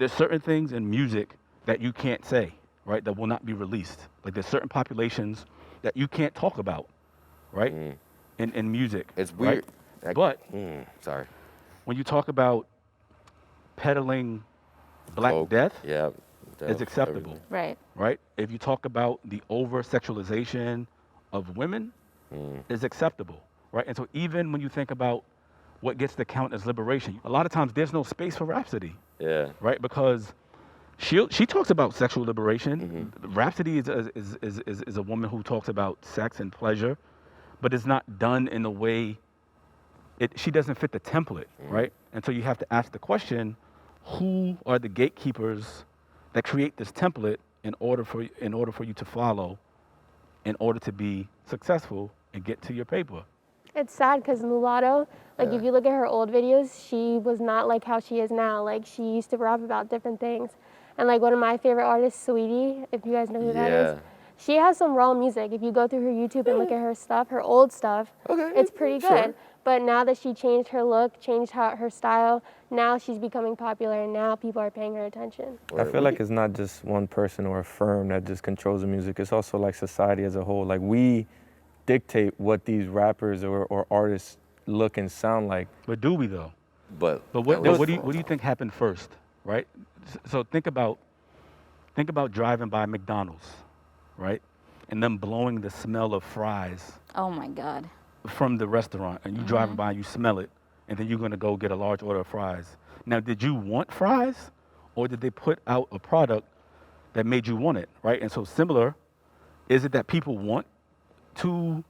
there's certain things in music that you can't say, right? That will not be released. Like there's certain populations that you can't talk about, right? In music. It's right? weird. But Sorry. when you talk about peddling Black Coke. Death, Yeah. it's acceptable. Everything. Right. Right? If you talk about the over sexualization of women, is acceptable, right? And so even when you think about what gets to count as liberation, a lot of times there's no space for Rhapsody, Yeah. right? Because she talks about sexual liberation. Rhapsody is a woman who talks about sex and pleasure, but it's not done in a way. She doesn't fit the template, right? And so you have to ask the question: who are the gatekeepers that create this template in order for you to follow, in order to be successful and get to your paper? It's sad because Mulatto, like if you look at her old videos, she was not like how she is now. Like she used to rap about different things. And like one of my favorite artists, Sweetie, if you guys know who that is, she has some raw music. If you go through her YouTube and look at her stuff, her old stuff, it's pretty good. But now that she changed her look, changed her style, now she's becoming popular and now people are paying her attention. I feel like it's not just one person or a firm that just controls the music. It's also like society as a whole. Like we dictate what these rappers or artists look and sound like. But do we though? But what do you think happened first, right? So think about driving by McDonald's, right? And them blowing the smell of fries Oh my God. from the restaurant, and you driving by, you smell it, and then you're gonna go get a large order of fries. Now, did you want fries, or did they put out a product that made you want it, right? And so similar, is it that people want to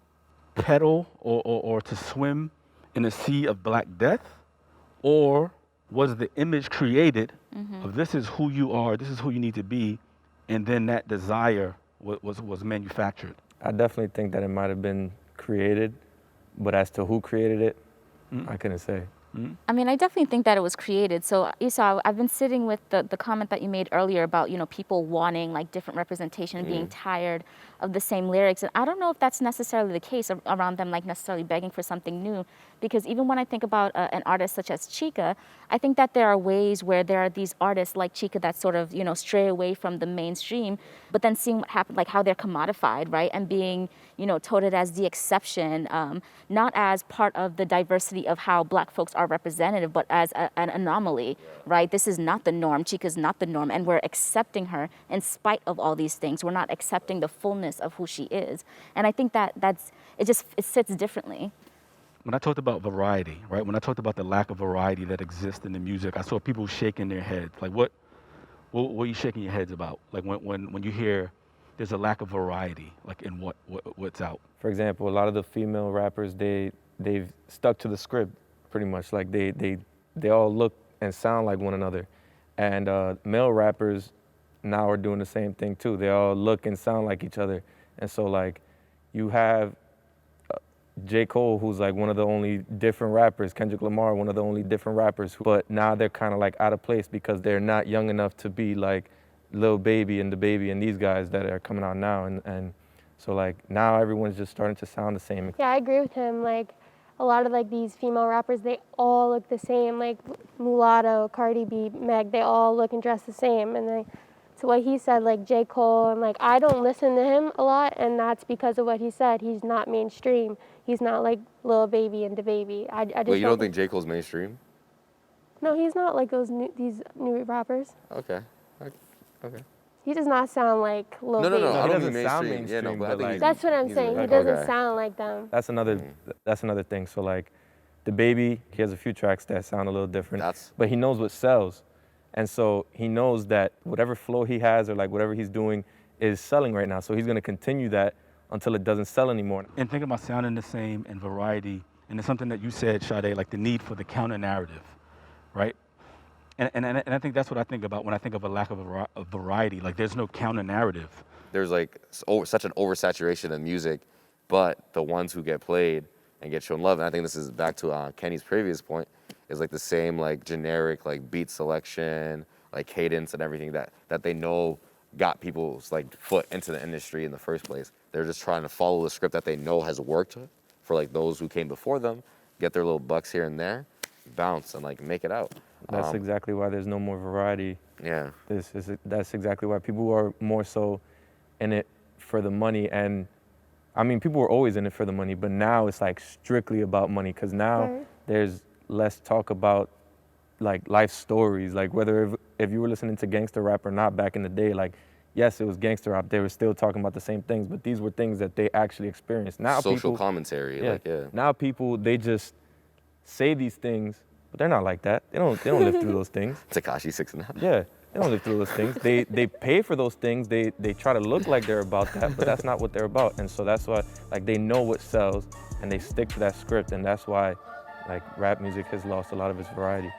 pedal or to swim in a sea of Black Death, or was the image created of this is who you are, this is who you need to be, and then that desire was manufactured? I definitely think that it might have been created, but as to who created it, I couldn't say. I mean, I definitely think that it was created. So, Esau, I've been sitting with the comment that you made earlier about, people wanting like different representation and being tired of the same lyrics. And I don't know if that's necessarily the case around them like necessarily begging for something new. Because even when I think about an artist such as Chica, I think that there are ways where there are these artists like Chica that sort of, stray away from the mainstream, but then seeing what happened, like how they're commodified, right? And being, touted as the exception, not as part of the diversity of how Black folks are representative, but as an anomaly, right? This is not the norm. Chica's not the norm. And we're accepting her in spite of all these things. We're not accepting the fullness of who she is. And I think it sits differently. When I talked about variety, right? When I talked about the lack of variety that exists in the music, I saw people shaking their heads. Like, what are you shaking your heads about? Like when you hear there's a lack of variety, like in what's out. For example, a lot of the female rappers, they've stuck to the script pretty much. Like they all look and sound like one another. And male rappers now are doing the same thing too. They all look and sound like each other. And so like you have J. Cole, who's like one of the only different rappers, Kendrick Lamar, one of the only different rappers, but now they're kind of like out of place because they're not young enough to be like Lil Baby and DaBaby and these guys that are coming out now. And so like now everyone's just starting to sound the same. Yeah, I agree with him. Like a lot of like these female rappers, they all look the same. Like Mulatto, Cardi B, Meg, they all look and dress the same. And to what he said, like J. Cole, and like I don't listen to him a lot, and that's because of what he said. He's not mainstream. He's not like Lil Baby and DaBaby. I just Wait, you don't think J. Cole's mainstream? No, he's not like these new rappers. Okay. He does not sound like Lil Baby. No, I don't doesn't think sound mainstream. Yeah, no, mainstream, but I but think like- That's what I'm saying. He doesn't sound like them. That's another thing. So like DaBaby, he has a few tracks that sound a little different, but he knows what sells. And so he knows that whatever flow he has or like whatever he's doing is selling right now. So he's gonna continue that until it doesn't sell anymore. And think about sounding the same and variety. And it's something that you said, Sade, like the need for the counter narrative, right? And I think that's what I think about when I think of a lack of variety. Like there's no counter narrative. There's like such an oversaturation of music, but the ones who get played and get shown love, and I think this is back to Kenny's previous point, is like the same like generic like beat selection, like cadence and everything that they know got people's like foot into the industry in the first place. They're just trying to follow the script that they know has worked for like those who came before them, get their little bucks here and there, bounce and like make it out. That's exactly why there's no more variety. Yeah. That's exactly why people are more so in it for the money. And I mean, people were always in it for the money, but now it's like strictly about money, because now there's less talk about like life stories, like whether if you were listening to gangster rap or not back in the day, like yes, it was gangster rap, they were still talking about the same things, but these were things that they actually experienced. Now Social commentary, Now people, they just say these things, but they're not like that. They don't live through those things. Tekashi 6ix9ine. Yeah, they don't live through those things. They pay for those things. They try to look like they're about that, but that's not what they're about. And so that's why, like, they know what sells and they stick to that script, and that's why like rap music has lost a lot of its variety.